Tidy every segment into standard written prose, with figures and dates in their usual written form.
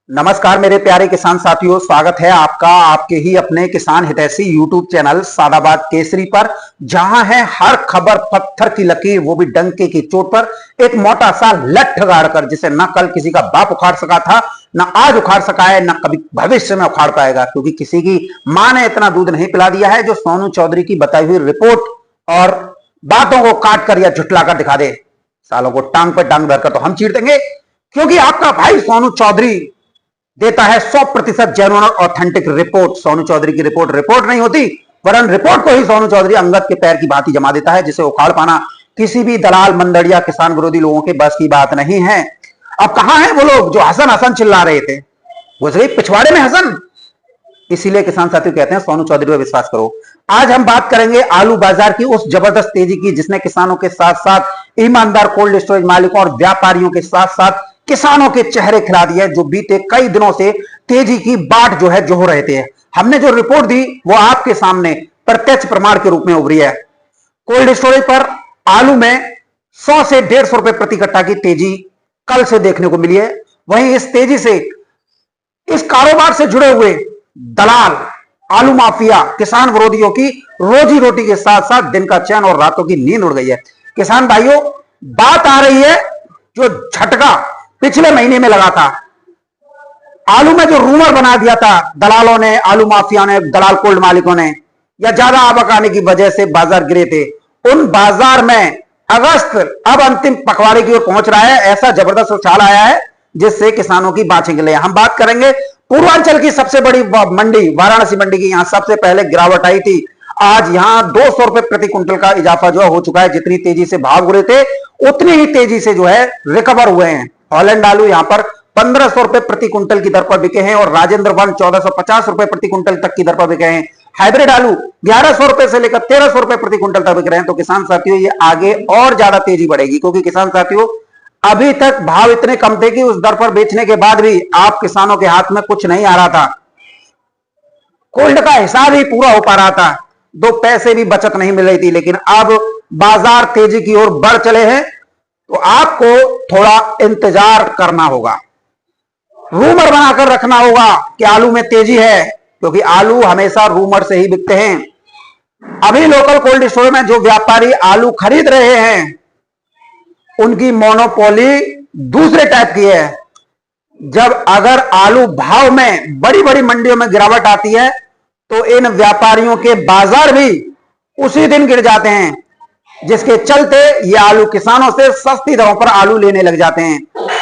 नमस्कार मेरे प्यारे किसान साथियों, स्वागत है आपका आपके ही अपने किसान हितैषी यूट्यूब चैनल सादाबाद केसरी पर, जहां है हर खबर पत्थर की लकीर, वो भी डंके की चोट पर। एक मोटा सा लठ गाड़कर, जिसे न कल किसी का बाप उखाड़ सका था, न आज उखाड़ सका है, न कभी भविष्य में उखाड़ पाएगा, क्योंकि किसी की मां ने इतना दूध नहीं पिला दिया है जो सोनू चौधरी की बताई हुई रिपोर्ट और बातों को काट कर या झुठलाकर दिखा दे। सालों को टांग पर टांग धरकर तो हम चीर देंगे, क्योंकि आपका भाई सोनू चौधरी देता है 100% जेन्युइन और ऑथेंटिक रिपोर्ट। सोनू चौधरी की रिपोर्ट नहीं होती, वरन रिपोर्ट को ही सोनू चौधरी अंगद के पैर की भांति जमा देता है, जिसे उखाड़ पाना किसी भी दलाल मंदड़िया किसान विरोधी लोगों के बस की बात नहीं है। अब कहां हैं वो लोग जो हसन हसन चिल्ला रहे थे? गुजरी पिछवाड़े में हसन। इसीलिए किसान साथियों कहते हैं सोनू चौधरी पर विश्वास करो। आज हम बात करेंगे आलू बाजार की उस जबरदस्त तेजी की, जिसने किसानों के साथ साथ ईमानदार कोल्ड स्टोरेज मालिकों और व्यापारियों के साथ साथ किसानों के चेहरे खिला दिए, जो बीते कई दिनों से तेजी की बाट जो है जो रहे थे। हमने जो रिपोर्ट दी वो आपके सामने प्रत्यक्ष प्रमाण के रूप में उभरी है। कोल्ड स्टोरेज पर आलू में 100 से 150 रुपए प्रति कट्टा की तेजी कल से देखने को मिली है। वहीं इस तेजी से इस कारोबार से जुड़े हुए दलाल, आलू माफिया, किसान विरोधियों की रोजी रोटी के साथ साथ दिन का चैन और रातों की नींद उड़ गई है। किसान भाइयों, बात आ रही है जो झटका पिछले महीने में लगा था, आलू में जो रूमर बना दिया था दलालों ने, आलू माफिया ने, दलाल कोल्ड मालिकों ने, या ज्यादा आवक आने की वजह से बाजार गिरे थे, उन बाजार में अगस्त अब अंतिम पखवाड़े की ओर पहुंच रहा है। ऐसा जबरदस्त उछाल आया है जिससे किसानों की बाँचें गिले। हम बात करेंगे पूर्वांचल की सबसे बड़ी मंडी वाराणसी मंडी की। यहां सबसे पहले गिरावट आई थी। आज यहां 200 रुपए प्रति क्विंटल का इजाफा जो हो चुका है। जितनी तेजी से भाव गिरे थे उतनी ही तेजी से जो है रिकवर हुए हैं। हॉलैंड आलू यहां पर 1500 रुपए प्रति क्विंटल की दर पर बिके हैं और राजेंद्र वन 1450 रुपए प्रति क्विंटल तक की दर पर बिके हैं। हाइब्रिड आलू 1100 रुपए से लेकर 1300 रुपए प्रति क्विंटल तक बिक रहे हैं। तो किसान साथियों, ये आगे और ज्यादा तेजी बढ़ेगी, क्योंकि किसान साथियों अभी तक भाव इतने कम थे कि उस दर पर बेचने के बाद भी आप किसानों के हाथ में कुछ नहीं आ रहा था। कोल्ड का हिसाब ही पूरा हो पा रहा था, 2 पैसे भी बचत नहीं मिल रही थी। लेकिन अब बाजार तेजी की ओर बढ़ चले हैं, तो आपको थोड़ा इंतजार करना होगा, रूमर बनाकर रखना होगा कि आलू में तेजी है, क्योंकि आलू हमेशा रूमर से ही बिकते हैं। अभी लोकल कोल्ड स्टोर में जो व्यापारी आलू खरीद रहे हैं, उनकी मोनोपोली दूसरे टाइप की है। जब अगर आलू भाव में बड़ी बड़ी मंडियों में गिरावट आती है, तो इन व्यापारियों के बाजार भी उसी दिन गिर जाते हैं, जिसके चलते ये आलू किसानों से सस्ती दरों पर आलू लेने लग जाते हैं।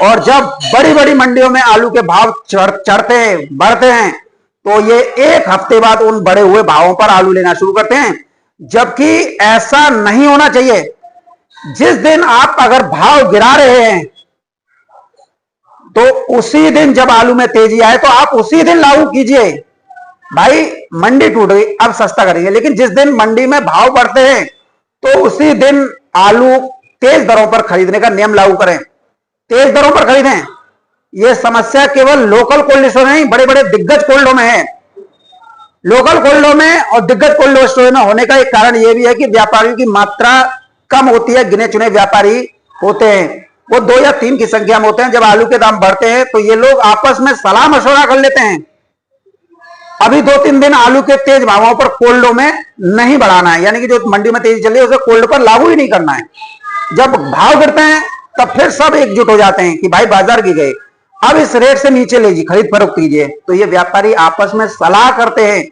और जब बड़ी बड़ी मंडियों में आलू के भाव चढ़ते हैं, बढ़ते हैं, तो ये एक हफ्ते बाद उन बढ़े हुए भावों पर आलू लेना शुरू करते हैं। जबकि ऐसा नहीं होना चाहिए। जिस दिन आप अगर भाव गिरा रहे हैं, तो उसी दिन जब आलू में तेजी आए तो आप उसी दिन लागू कीजिए। भाई मंडी टूट गई, अब सस्ता करेंगे, लेकिन जिस दिन मंडी में भाव बढ़ते हैं तो उसी दिन आलू तेज दरों पर खरीदने का नियम लागू करें, तेज दरों पर खरीदें। यह समस्या केवल लोकल कोल्ड स्टोर नहीं, बड़े बड़े दिग्गज कोल्डों में है। लोकल कोल्डों में और दिग्गज कोल्ड स्टोर में होने का एक कारण यह भी है कि व्यापारियों की मात्रा कम होती है, गिने चुने व्यापारी होते हैं, वो 2 या 3 की संख्या में होते हैं। जब आलू के दाम बढ़ते हैं तो ये लोग आपस में सलाह मशवरा कर लेते हैं। अभी 2-3 दिन आलू के तेज भावों पर कोल्डों में नहीं बढ़ाना है, यानी कि जो मंडी में तेजी चल रही है उसे कोल्ड पर लागू ही नहीं करना है। जब भाव गिरते हैं तब फिर सब एकजुट हो जाते हैं कि भाई बाजार गिर गए, अब इस रेट से नीचे लीजिए, खरीद फरोख्त कीजिए। तो ये व्यापारी आपस में सलाह करते हैं,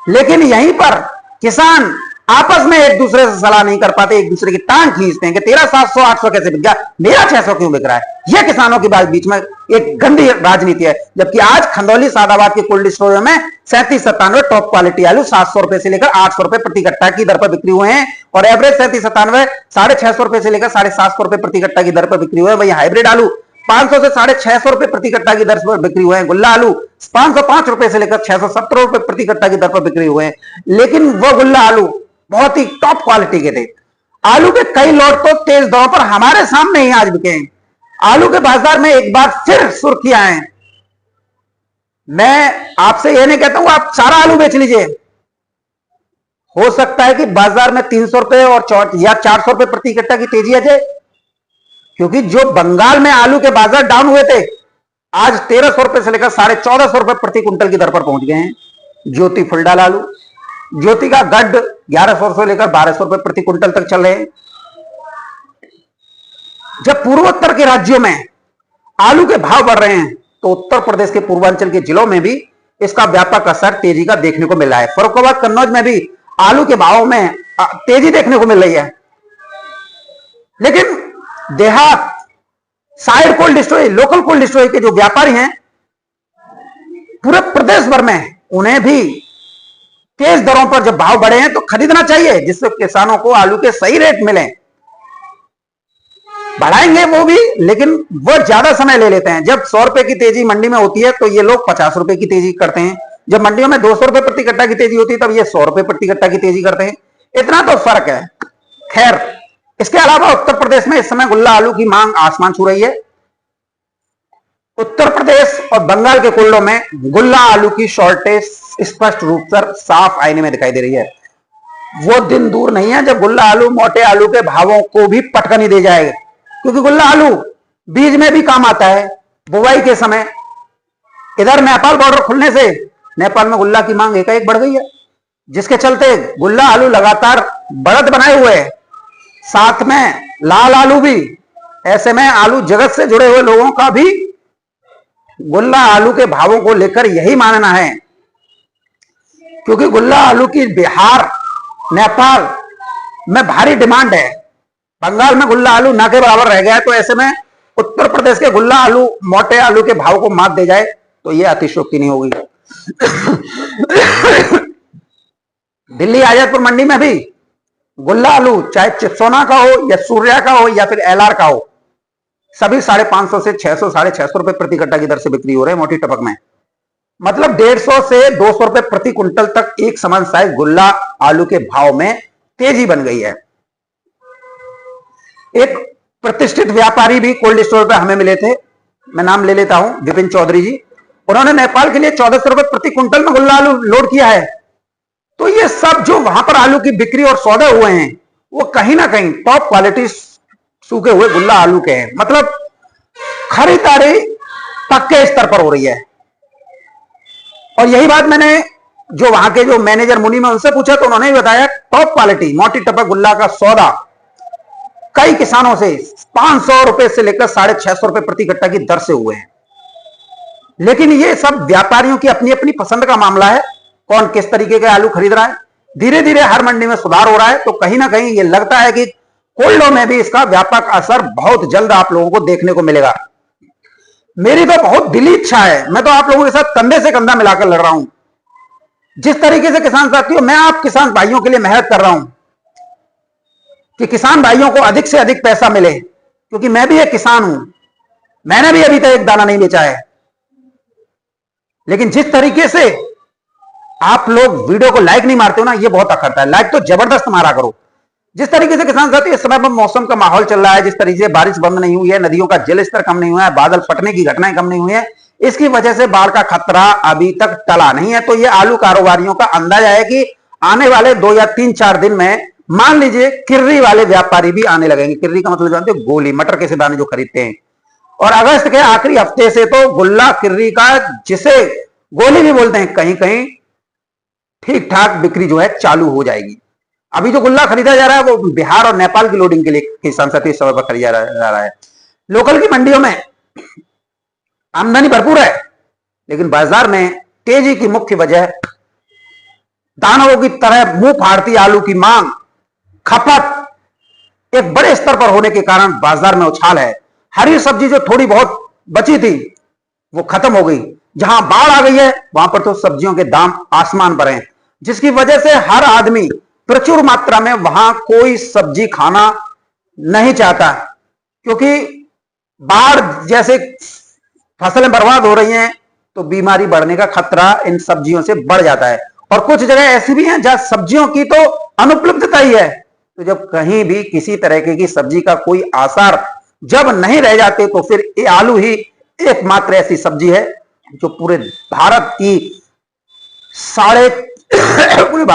लेकिन यहीं पर किसान आपस में एक दूसरे से सलाह नहीं कर पाते, एक दूसरे की टांग खींचते हैं कि तेरा 700-800 कैसे बिक गया, मेरा 600 क्यों बिक रहा है। यह किसानों के बीच में एक गंदी राजनीति है। जबकि आज खंदौली सादाबाद के कोल्ड स्टोर में 37-97 टॉप क्वालिटी आलू 700 रुपए से लेकर 800 रुपए प्रति कट्टा की दर पर बिक्री हुए हैं, और एवरेज 37-97 650 रुपए से लेकर 750 रुपए प्रति कट्टा की दर पर बिक्री हुए हैं। वही हाइब्रिड आलू 500 से 650 रुपए प्रति कट्टा की दर पर बिक्री हुए हैं। गुल्ला आलू 505 रुपए से लेकर 670 रुपए प्रति कट्टा की दर पर बिक्री हुए हैं। लेकिन वो गुल्ला आलू बहुत ही टॉप क्वालिटी के थे। आलू के कई लॉट तो तेज दरों पर हमारे सामने ही आज बिके हैं। आलू के बाजार में एक बार फिर सुर्खियां हैं। मैं आपसे यह नहीं कहता हूं आप सारा आलू बेच लीजिए, हो सकता है कि बाजार में 300 रुपए और 400 रुपए प्रति कट्टा की तेजी आ जाए, क्योंकि जो बंगाल में आलू के बाजार डाउन हुए थे आज 1300 रुपए से लेकर 1450 रुपए प्रति कुंटल की दर पर पहुंच गए हैं ज्योति फुलडाल आलू। ज्योति का गड्ढ 1100 से लेकर 1200 रुपए प्रति कुंटल तक चल रहे हैं। जब पूर्वोत्तर के राज्यों में आलू के भाव बढ़ रहे हैं तो उत्तर प्रदेश के पूर्वांचल के जिलों में भी इसका व्यापक असर तेजी का देखने को मिल रहा है। फर्रुखाबाद कन्नौज में भी आलू के भाव में तेजी देखने को मिल रही है। लेकिन देहात, side cold storage, local cold storage के जो व्यापारी हैं पूरे प्रदेश भर में, उन्हें भी तेज दरों पर जब भाव बढ़े हैं तो खरीदना चाहिए, जिससे किसानों को आलू के सही रेट मिले। बढ़ाएंगे वो भी, लेकिन वो ज्यादा समय ले लेते हैं। जब 100 रुपए की तेजी मंडी में होती है तो ये लोग 50 रुपए की तेजी करते हैं। जब मंडियों में 200 रुपए प्रति कट्टा की तेजी होती है तब ये 100 रुपए प्रति कट्टा की तेजी करते हैं। इतना तो फर्क है। खैर, इसके अलावा उत्तर प्रदेश में इस समय गुल्ला आलू की मांग आसमान छू रही है। उत्तर प्रदेश और बंगाल के कुल्लों में गुल्ला आलू की शॉर्टेज स्पष्ट रूप से साफ आईने में दिखाई दे रही है। वो दिन दूर नहीं है जब गुल्ला आलू मोटे आलू के भावों को भी पटकनी दे जाएगा, क्योंकि गुल्ला आलू बीज में भी काम आता है बुवाई के समय। इधर नेपाल बॉर्डर खुलने से नेपाल में गुल्ला की मांग एकाएक बढ़ गई है, जिसके चलते गुल्ला आलू लगातार बढ़त बनाए हुए है, साथ में लाल आलू भी। ऐसे में आलू जगत से जुड़े हुए लोगों का भी गुल्ला आलू के भावों को लेकर यही मानना है, क्योंकि गुल्ला आलू की बिहार, नेपाल में भारी डिमांड है। बंगाल में गुल्ला आलू ना के बराबर रह गया है, तो ऐसे में उत्तर प्रदेश के गुल्ला आलू मोटे आलू के भाव को मात दे जाए तो यह अतिशयोक्ति नहीं होगी। दिल्ली आजादपुर मंडी में भी गुल्ला आलू चाहे चिप्सोना का हो या सूर्या का हो या फिर एलआर का हो, सभी 550 से 600, 650 रुपए प्रति कट्टा की दर से बिक्री हो रहे हैं मोटी टपक में। मतलब 150 से 200 रुपए प्रति कुंटल तक एक समान साइज गुल्ला आलू के भाव में तेजी बन गई है। एक प्रतिष्ठित व्यापारी भी कोल्ड स्टोर पर हमें मिले थे, मैं नाम ले लेता हूं, विपिन चौधरी जी। उन्होंने नेपाल के लिए 1400 रुपए प्रति कुंटल में गुल्ला आलू लोड किया है। तो ये सब जो वहां पर आलू की बिक्री और सौदे हुए हैं वो कहीं ना कहीं टॉप क्वालिटी सूखे हुए गुल्ला आलू के हैं। मतलब खरीदारी पक्के स्तर पर हो रही है। और यही बात मैंने जो वहां के जो मैनेजर मुनि में उनसे पूछा तो उन्होंने बताया टॉप क्वालिटी मोटी टपक गुल्ला का सौदा कई किसानों से 500 रुपए से लेकर 650 रुपए प्रति कट्टा की दर से हुए हैं। लेकिन ये सब व्यापारियों की अपनी अपनी पसंद का मामला है, कौन किस तरीके के आलू खरीद रहा है। धीरे धीरे हर मंडी में सुधार हो रहा है, तो कहीं ना कहीं ये लगता है कि कोल्डों में भी इसका व्यापक असर बहुत जल्द आप लोगों को देखने को मिलेगा। मेरी तो बहुत दिली इच्छा है, मैं तो आप लोगों के साथ कंधे से कंधा मिलाकर लड़ रहा हूं। जिस तरीके से किसान साथियों, मैं आप किसान भाइयों के लिए मेहनत कर रहा हूं कि किसान भाइयों को अधिक से अधिक पैसा मिले, क्योंकि मैं भी एक किसान हूं, मैंने भी अभी तक एक दाना नहीं बेचा है। लेकिन जिस तरीके से आप लोग वीडियो को लाइक नहीं मारते हो ना, ये बहुत अखरता है। लाइक तो जबरदस्त मारा करो। जिस तरीके से किसान साथी इस समय पर मौसम का माहौल चल रहा है, जिस तरीके से बारिश बंद नहीं हुई है, नदियों का जल स्तर कम नहीं हुआ है, बादल फटने की घटनाएं कम नहीं हुई है, इसकी वजह से बाढ़ का खतरा अभी तक टला नहीं है। तो ये आलू कारोबारियों का अंदाजा है कि आने वाले 2 या 3-4 दिन में मान लीजिए किर्री वाले व्यापारी भी आने लगेंगे। किर्री का मतलब जानते हो, गोली, मटर के से दाने जो खरीदते हैं। और अगस्त के आखिरी हफ्ते से तो गुल्ला किर्री का, जिसे गोली भी बोलते हैं, कहीं कहीं ठीक ठाक बिक्री जो है चालू हो जाएगी। अभी जो गुल्ला खरीदा जा रहा है वो बिहार और नेपाल की लोडिंग के लिए किसान साथी इस समय पर खरीदा जा रहा है। लोकल की मंडियों में आमदनी भरपूर है, लेकिन बाजार में तेजी की मुख्य वजह दानवों की तरह मुंह फाड़ती आलू की मांग, खपत एक बड़े स्तर पर होने के कारण बाजार में उछाल है। हरी सब्जी जो थोड़ी बहुत बची थी वो खत्म हो गई। जहां बाढ़ आ गई है वहां पर तो सब्जियों के दाम आसमान पर हैं, जिसकी वजह से हर आदमी प्रचुर मात्रा में वहां कोई सब्जी खाना नहीं चाहता, क्योंकि बाढ़ जैसे फसलें बर्बाद हो रही हैं तो बीमारी बढ़ने का खतरा इन सब्जियों से बढ़ जाता है। और कुछ जगह ऐसी भी हैं जहां सब्जियों की तो अनुपलब्धता ही है। तो जब कहीं भी किसी तरह की सब्जी का कोई आसार जब नहीं रह जाते तो फिर ये आलू ही एकमात्र ऐसी सब्जी है जो पूरे भारत की पूरे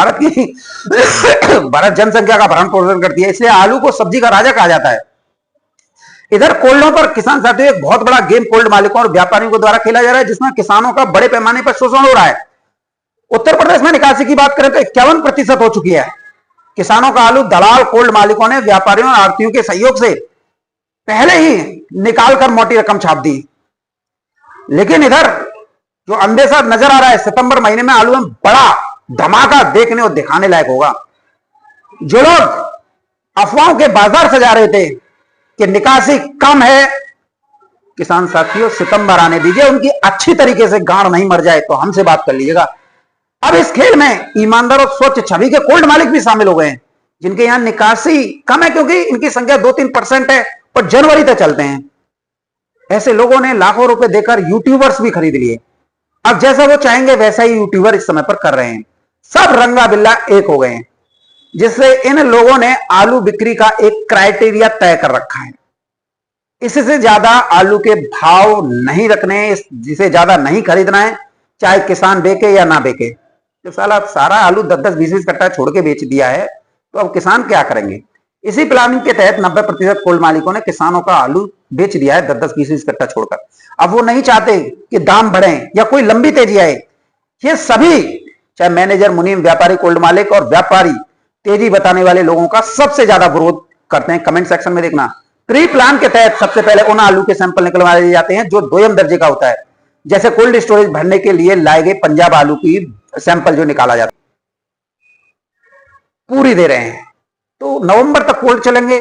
भारत जनसंख्या का भरण पोषण करती है। इसलिए आलू को सब्जी का राजा कहा जाता है। इधर कोल्डों पर किसान साथियों एक बहुत बड़ा गेम कोल्ड मालिकों और व्यापारियों के द्वारा खेला जा रहा है, जिसमें किसानों का बड़े पैमाने पर शोषण हो रहा है। उत्तर प्रदेश में निकासी की बात करें तो 51% हो चुकी है। किसानों का आलू दलाल कोल्ड मालिकों ने व्यापारियों और आड़तियों के सहयोग से पहले ही निकालकर मोटी रकम छाप दी। लेकिन इधर जो अंदेशा नजर आ रहा है, सितंबर महीने में आलू में बड़ा धमाका देखने और दिखाने लायक होगा। जो लोग अफवाहों के बाजार सजा रहे थे कि निकासी कम है, किसान साथियों सितंबर आने दीजिए, उनकी अच्छी तरीके से गांड नहीं मर जाए तो हमसे बात कर लीजिएगा। अब इस खेल में ईमानदार और स्वच्छ छवि के कोल्ड मालिक भी शामिल हो गए हैं, जिनके यहां निकासी कम है क्योंकि इनकी संख्या 2-3% है और जनवरी तक चलते हैं। ऐसे लोगों ने लाखों रुपए देकर यूट्यूबर्स भी खरीद लिए। अब जैसा वो चाहेंगे वैसा ही यूट्यूबर इस समय पर कर रहे हैं। सब रंगा बिल्ला एक हो गए हैं, जिससे इन लोगों ने आलू बिक्री का एक क्राइटेरिया तय कर रखा है। इससे ज्यादा आलू के भाव नहीं रखने, जिसे ज्यादा नहीं खरीदना है, चाहे किसान बेचे या ना बेचे। तो सारा आलू 10-10, 20-20 कट्टा छोड़ के बेच दिया है, तो अब किसान क्या करेंगे। इसी प्लानिंग के तहत 90% कोल्ड मालिकों ने किसानों का आलू बेच दिया है 10-10, 20-20 कट्टा छोड़कर। अब वो नहीं चाहते कि दाम बढ़े या कोई लंबी तेजी आए। ये सभी, चाहे मैनेजर, मुनीम, व्यापारी, कोल्ड मालिक और व्यापारी, तेजी बताने वाले लोगों का सबसे ज्यादा विरोध करते हैं। कमेंट सेक्शन में देखना। प्री प्लान के तहत सबसे पहले उन आलू के सैंपल निकलवाए जाते हैं जो 2 दर्जे का होता है, जैसे कोल्ड स्टोरेज भरने के लिए लाए गए पंजाब आलू की सैंपल जो निकाला जाता है, पूरी दे रहे हैं। तो नवंबर तक कोल्ड चलेंगे,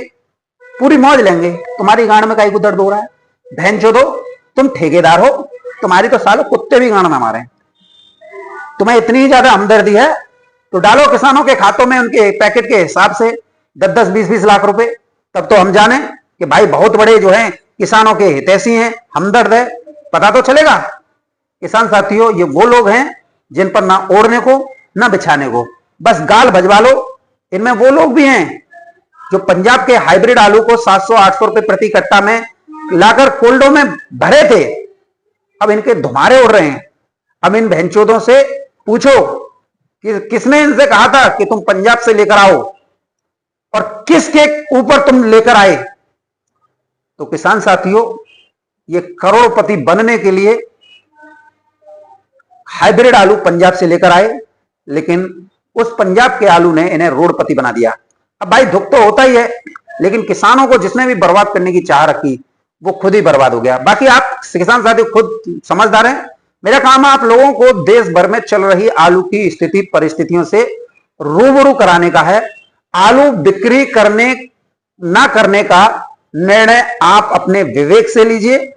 पूरी मौज लेंगे। तुम्हारी गांड में काहे को दर्द हो रहा है? बहन चोदो, तुम ठेकेदार हो, तुम्हारी तो सालों कुत्ते भी गांड ना मारे। तुम्हें इतनी ही ज्यादा हमदर्दी है तो डालो किसानों के खातों में उनके पैकेट के हिसाब से 10-10, 20-20 लाख रुपए, तब तो हम जाने कि भाई बहुत बड़े जो हैं किसानों के हितैषी हैं, हमदर्द है, पता तो चलेगा। किसान साथियों, ये वो लोग हैं जिन पर ना ओढ़ने को ना बिछाने को, बस गाल भजवा लो। इनमें वो लोग भी हैं जो पंजाब के हाइब्रिड आलू को 700-800 रुपए प्रति कट्टा में लाकर कोल्डो में भरे थे, अब इनके धुमारे उड़ रहे हैं। अब इन बहनचोदों से पूछो कि किसने इनसे कहा था कि तुम पंजाब से लेकर आओ और किसके ऊपर तुम लेकर आए। तो किसान साथियों, ये करोड़पति बनने के लिए हाइब्रिड आलू पंजाब से लेकर आए, लेकिन उस पंजाब के आलू ने इन्हें रोडपति बना दिया। अब भाई दुख तो होता ही है, लेकिन किसानों को जिसने भी बर्बाद करने की चाह रखी वो खुद ही बर्बाद हो गया। बाकी आप किसान साथियों खुद समझदार हैं। मेरा काम है आप लोगों को देश भर में चल रही आलू की स्थिति परिस्थितियों से रूबरू कराने का है। आलू बिक्री करने ना करने का निर्णय आप अपने विवेक से लीजिए।